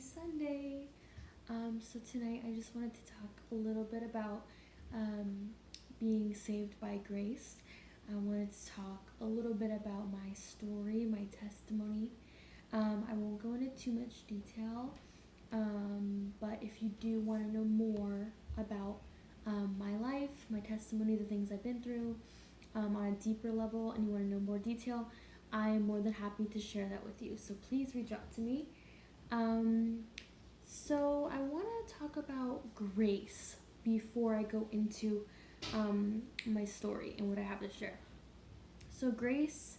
Sunday. So tonight I just wanted to talk a little bit about being saved by grace. I wanted to talk a little bit about my story, my testimony. I won't go into too much detail, but if you do want to know more about my life, my testimony, the things I've been through on a deeper level, and you want to know more detail, I am more than happy to share that with you. So please reach out to me. Um, so I want to talk about grace before I go into my story and what I have to share. So grace,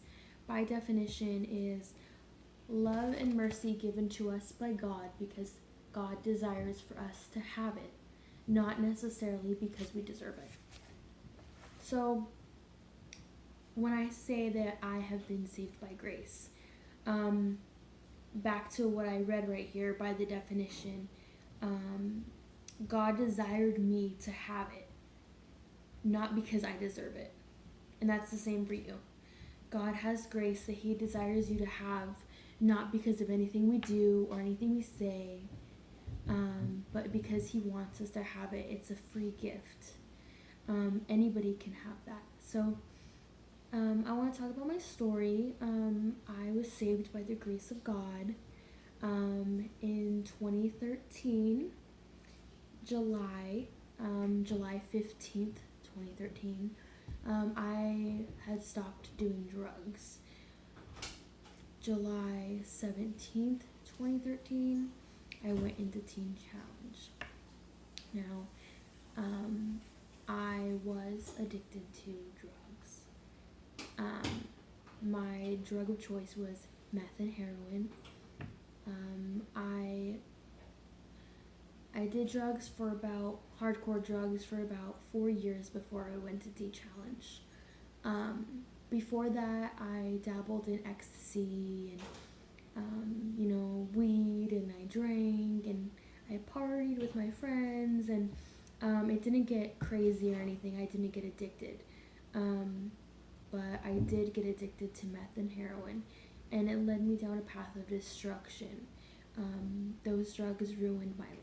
by definition, is love and mercy given to us by God because God desires for us to have it, not necessarily because we deserve it. So when I say that I have been saved by grace, back to what I read right here by the definition, God desired me to have it, not because I deserve it. And that's the same for you. God has grace that He desires you to have, not because of anything we do or anything we say, but because He wants us to have it. It's a free gift. Anybody can have that. So I want to talk about my story. I was saved by the grace of God in 2013, July 15th, 2013. I had stopped doing drugs. July 17th, 2013, I went into Teen Challenge. Now, I was addicted to drugs. My drug of choice was meth and heroin. I did hardcore drugs for about 4 years before I went to Teen Challenge. Before that, I dabbled in ecstasy and, weed, and I drank, and I partied with my friends, and it didn't get crazy or anything. I didn't get addicted. But I did get addicted to meth and heroin, and it led me down a path of destruction. Those drugs ruined my life.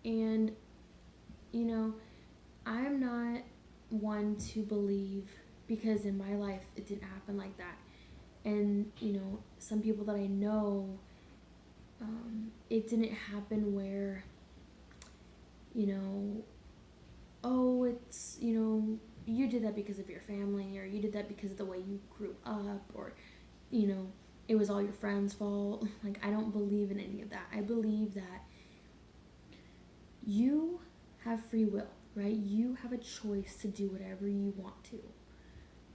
And, I'm not one to believe, because in my life it didn't happen like that. And, some people that I know, it didn't happen where, oh, it's, you did that because of your family, or you did that because of the way you grew up, or, it was all your friends' fault. Like, I don't believe in any of that. I believe that you have free will, right? You have a choice to do whatever you want to.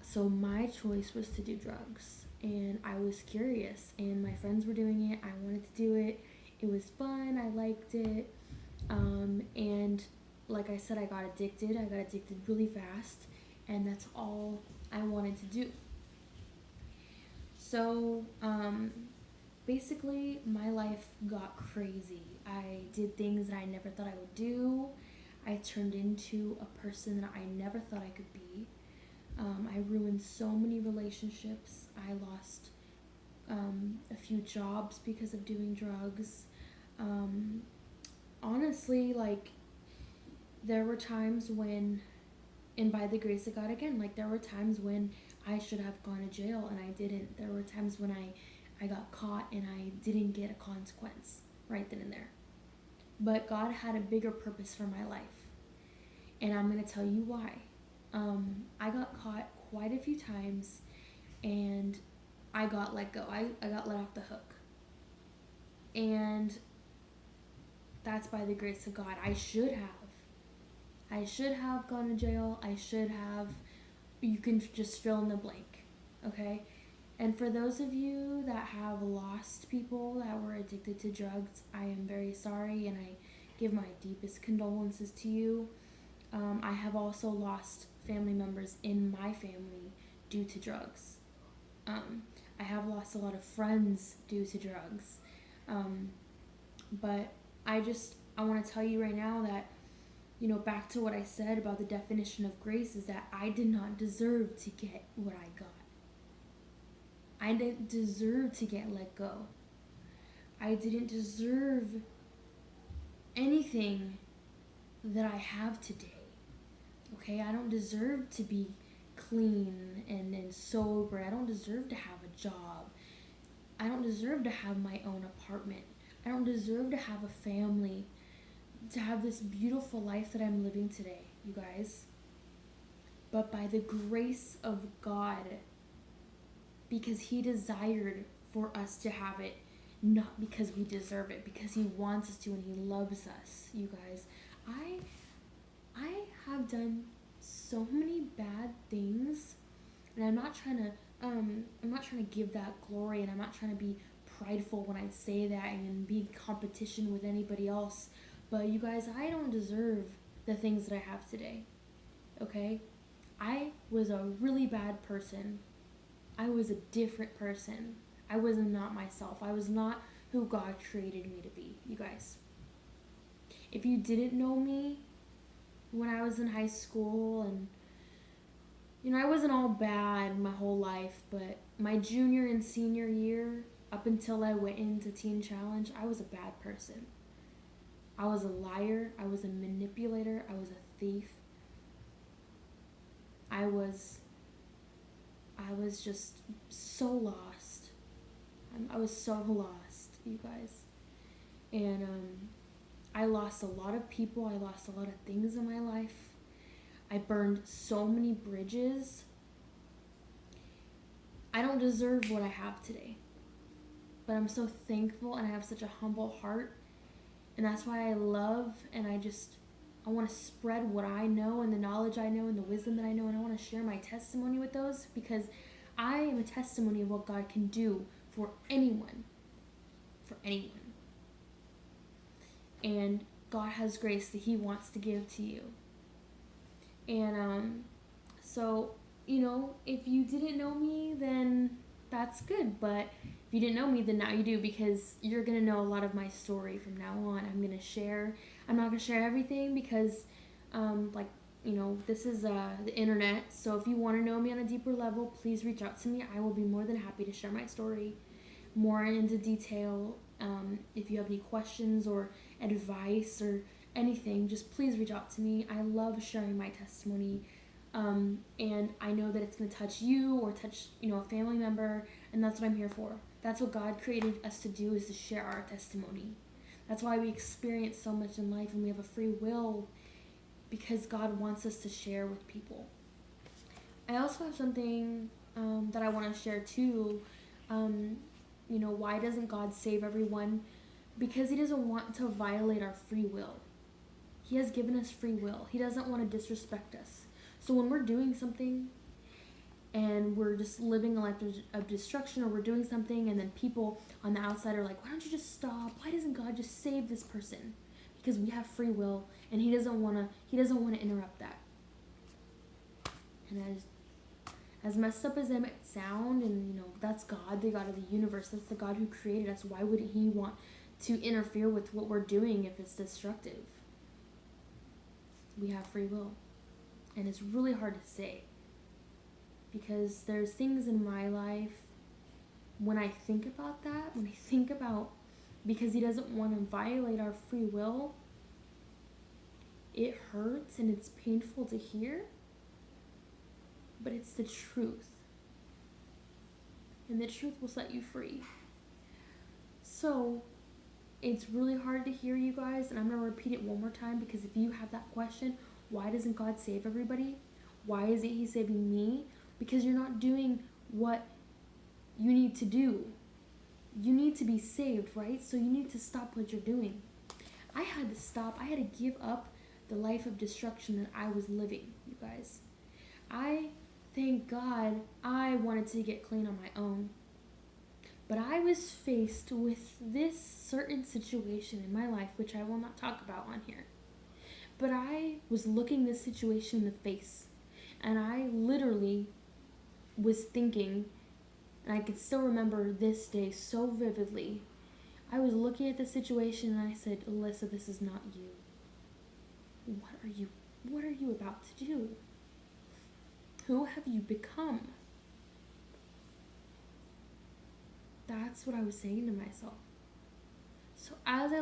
So my choice was to do drugs, and I was curious, and my friends were doing it. I wanted to do it. It was fun. I liked it. And like I said, I got addicted. I got addicted really fast, and that's all I wanted to do. So, basically, my life got crazy. I did things that I never thought I would do. I turned into a person that I never thought I could be. I ruined so many relationships. I lost a few jobs because of doing drugs. Honestly, there were times when, and by the grace of God again, there were times when I should have gone to jail and I didn't. There were times when I got caught and I didn't get a consequence right then and there. But God had a bigger purpose for my life, and I'm going to tell you why. I got caught quite a few times, and I got let go. I got let off the hook. And that's by the grace of God. I should have gone to jail. You can just fill in the blank, okay? And for those of you that have lost people that were addicted to drugs, I am very sorry, and I give my deepest condolences to you. I have also lost family members in my family due to drugs. I have lost a lot of friends due to drugs. But I want to tell you right now that, back to what I said about the definition of grace, is that I did not deserve to get what I got. I didn't deserve to get let go. I didn't deserve anything that I have today. Okay, I don't deserve to be clean and sober. I don't deserve to have a job. I don't deserve to have my own apartment. I don't deserve to have a family, to have this beautiful life that I'm living today, you guys. But by the grace of God, because He desired for us to have it, not because we deserve it, because He wants us to and He loves us, you guys. I have done so many bad things, and I'm not trying to give that glory, and I'm not trying to be prideful when I say that and be in competition with anybody else. But you guys, I don't deserve the things that I have today. Okay? I was a really bad person. I was a different person. I was not myself. I was not who God created me to be, you guys. If you didn't know me when I was in high school, and I wasn't all bad my whole life, but my junior and senior year, up until I went into Teen Challenge, I was a bad person. I was a liar. I was a manipulator. I was a thief. I was just so lost. I was so lost, you guys. And I lost a lot of people. I lost a lot of things in my life. I burned so many bridges. I don't deserve what I have today. But I'm so thankful, and I have such a humble heart. And that's why I love, and I want to spread what I know and the knowledge I know and the wisdom that I know, and I want to share my testimony with those, because I am a testimony of what God can do for anyone. For anyone. And God has grace that He wants to give to you. And so, if you didn't know me, then that's good. But if you didn't know me, then now you do, because you're going to know a lot of my story from now on. I'm not going to share everything, because, this is the internet. So if you want to know me on a deeper level, please reach out to me. I will be more than happy to share my story more into detail. If you have any questions or advice or anything, just please reach out to me. I love sharing my testimony. And I know that it's going to touch you or touch, a family member, and that's what I'm here for. That's what God created us to do, is to share our testimony. That's why we experience so much in life, and we have a free will, because God wants us to share with people. I also have something that I want to share too. Why doesn't God save everyone? Because He doesn't want to violate our free will. He has given us free will. He doesn't want to disrespect us. So when we're doing something and we're just living a life of destruction, or we're doing something and then people on the outside are like, why don't you just stop? Why doesn't God just save this person? Because we have free will, and He doesn't want to interrupt that. And as messed up as that might sound, and that's God, the God of the universe, that's the God who created us. Why wouldn't He want to interfere with what we're doing if it's destructive? We have free will. And it's really hard to say, because there's things in my life when I think about that, because He doesn't want to violate our free will, it hurts and it's painful to hear, but it's the truth. And the truth will set you free. So it's really hard to hear, you guys, and I'm going to repeat it one more time, because if you have that question, why doesn't God save everybody? Why isn't He saving me? Because you're not doing what you need to do. You need to be saved, right? So you need to stop what you're doing. I had to stop. I had to give up the life of destruction that I was living, you guys. Thank God, I wanted to get clean on my own. But I was faced with this certain situation in my life, which I will not talk about on here. But I was looking this situation in the face, and I literally was thinking, and I can still remember this day so vividly. I was looking at the situation, and I said, Alyssa, this is not you. What are you about to do? Who have you become? That's what I was saying to myself. So as I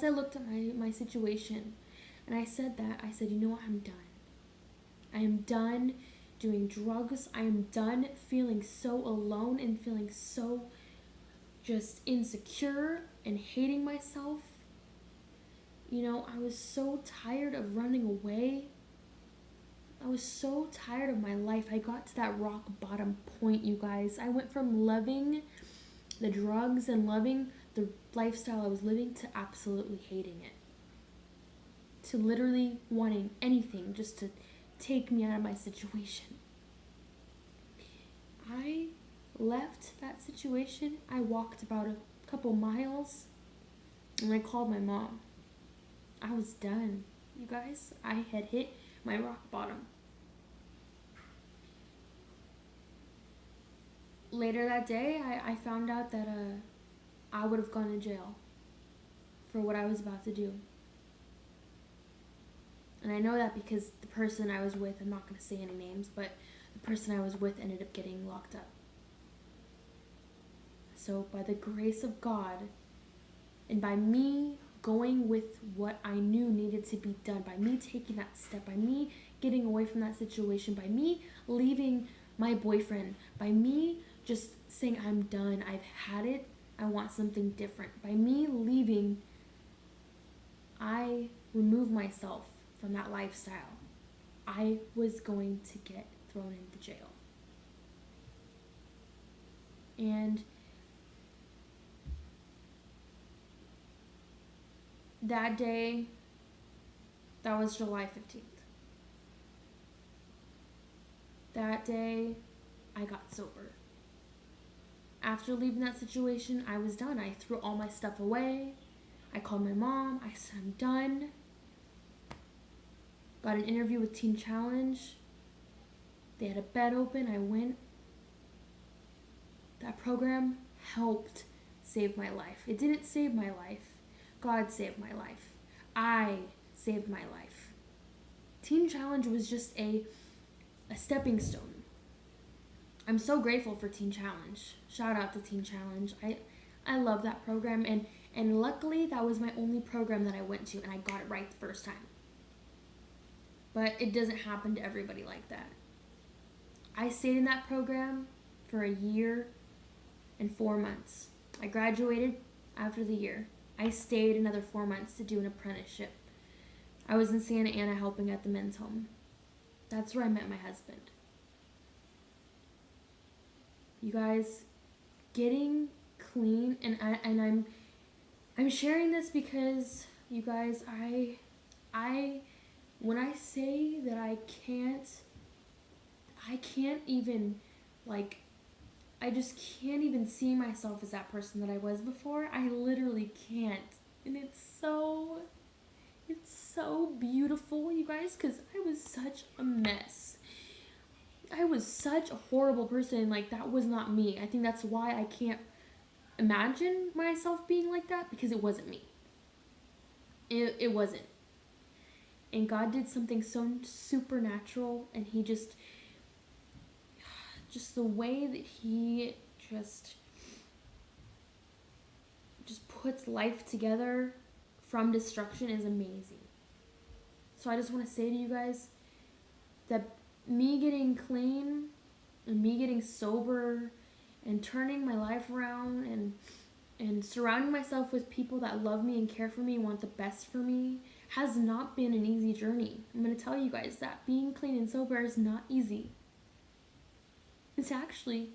looked at my situation, and I said that, I said, you know what, I'm done. I am done doing drugs. I am done feeling so alone and feeling so just insecure and hating myself. You know, I was so tired of running away. I was so tired of my life. I got to that rock bottom point, you guys. I went from loving the drugs and loving the lifestyle I was living to absolutely hating it. To literally wanting anything just to take me out of my situation. I left that situation. I walked about a couple miles and I called my mom. I was done, you guys. I had hit my rock bottom. Later that day, I found out that I would have gone to jail for what I was about to do. And I know that because the person I was with, I'm not going to say any names, but the person I was with ended up getting locked up. So by the grace of God, and by me going with what I knew needed to be done, by me taking that step, by me getting away from that situation, by me leaving my boyfriend, by me just saying I'm done, I've had it, I want something different. By me leaving, I removed myself from that lifestyle. I was going to get thrown into jail. And that day, that was July 15th. That day, I got sober. After leaving that situation, I was done. I threw all my stuff away. I called my mom. I said, I'm done. Got an interview with Teen Challenge. They had a bed open. I went. That program helped save my life. It didn't save my life. God saved my life. I saved my life. Teen Challenge was just a stepping stone. I'm so grateful for Teen Challenge. Shout out to Teen Challenge. I love that program, and luckily that was my only program that I went to and I got it right the first time. But it doesn't happen to everybody like that. I stayed in that program for a year and 4 months. I graduated after the year. I stayed another 4 months to do an apprenticeship. I was in Santa Ana helping at the men's home. That's where I met my husband. You guys, getting clean, and I'm sharing this because you guys, I when I say that I can't even, like, I just can't even see myself as that person that I was before. I literally can't. And it's so beautiful, you guys, because I was such a mess. I was such a horrible person. Like, that was not me. I think that's why I can't imagine myself being like that, because it wasn't me. It wasn't. And God did something so supernatural, and he just the way that he just puts life together from destruction is amazing. So I just want to say to you guys that me getting clean and me getting sober and turning my life around and surrounding myself with people that love me and care for me and want the best for me has not been an easy journey. I'm going to tell you guys that being clean and sober is not easy. It's actually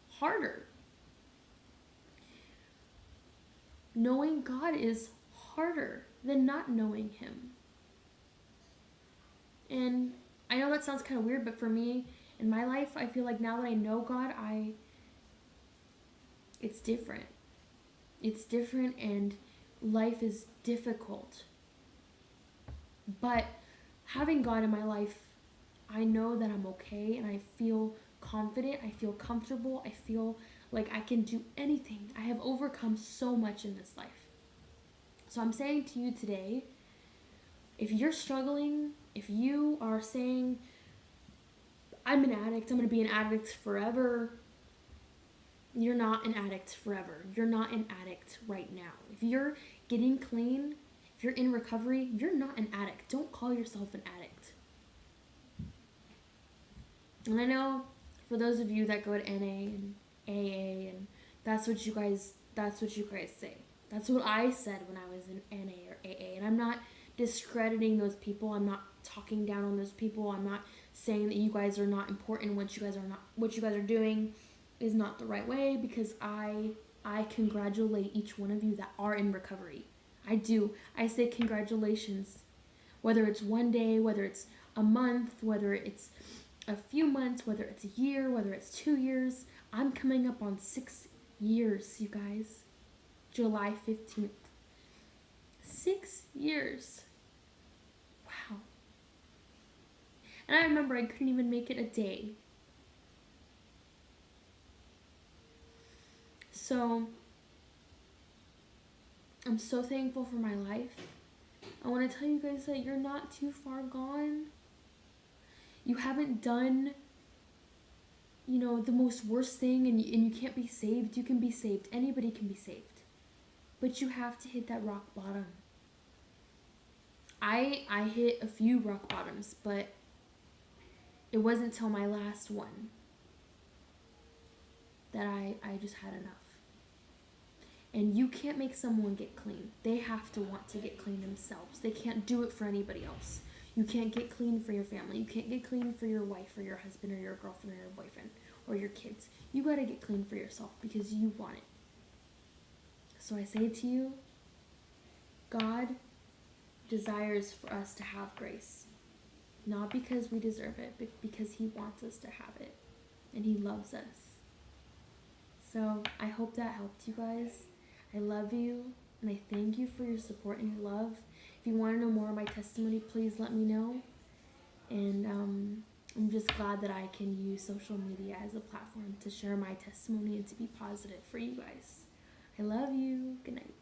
harder. Knowing God is harder than not knowing him. And I know that sounds kind of weird, but for me, in my life, I feel like now that I know God, it's different. It's different, and life is difficult. But having God in my life, I know that I'm okay, and I feel confident, I feel comfortable, I feel like I can do anything. I have overcome so much in this life. So I'm saying to you today, if you're struggling, if you are saying, I'm an addict, I'm going to be an addict forever. You're not an addict forever. You're not an addict right now. If you're getting clean, if you're in recovery, you're not an addict. Don't call yourself an addict. And I know for those of you that go to NA and AA and that's what you guys say. That's what I said when I was in NA or AA. And I'm not discrediting those people. I'm not talking down on those people. I'm not saying that you guys are not important, what you guys are doing is not the right way, because I congratulate each one of you that are in recovery. I do. I say congratulations. Whether it's one day, whether it's a month, whether it's a few months, whether it's a year, whether it's 2 years. I'm coming up on 6 years, you guys. July 15th. 6 years. Wow. And I remember I couldn't even make it a day. So, I'm so thankful for my life. I want to tell you guys that you're not too far gone. You haven't done, the most worst thing, and you can't be saved. You can be saved. Anybody can be saved. But you have to hit that rock bottom. I hit a few rock bottoms, but it wasn't until my last one that I just had enough. And you can't make someone get clean. They have to want to get clean themselves. They can't do it for anybody else. You can't get clean for your family. You can't get clean for your wife or your husband or your girlfriend or your boyfriend or your kids. You gotta get clean for yourself because you want it. So I say to you, God desires for us to have grace. Not because we deserve it, but because He wants us to have it. And He loves us. So I hope that helped you guys. I love you, and I thank you for your support and your love. If you want to know more of my testimony, please let me know. And I'm just glad that I can use social media as a platform to share my testimony and to be positive for you guys. I love you. Good night.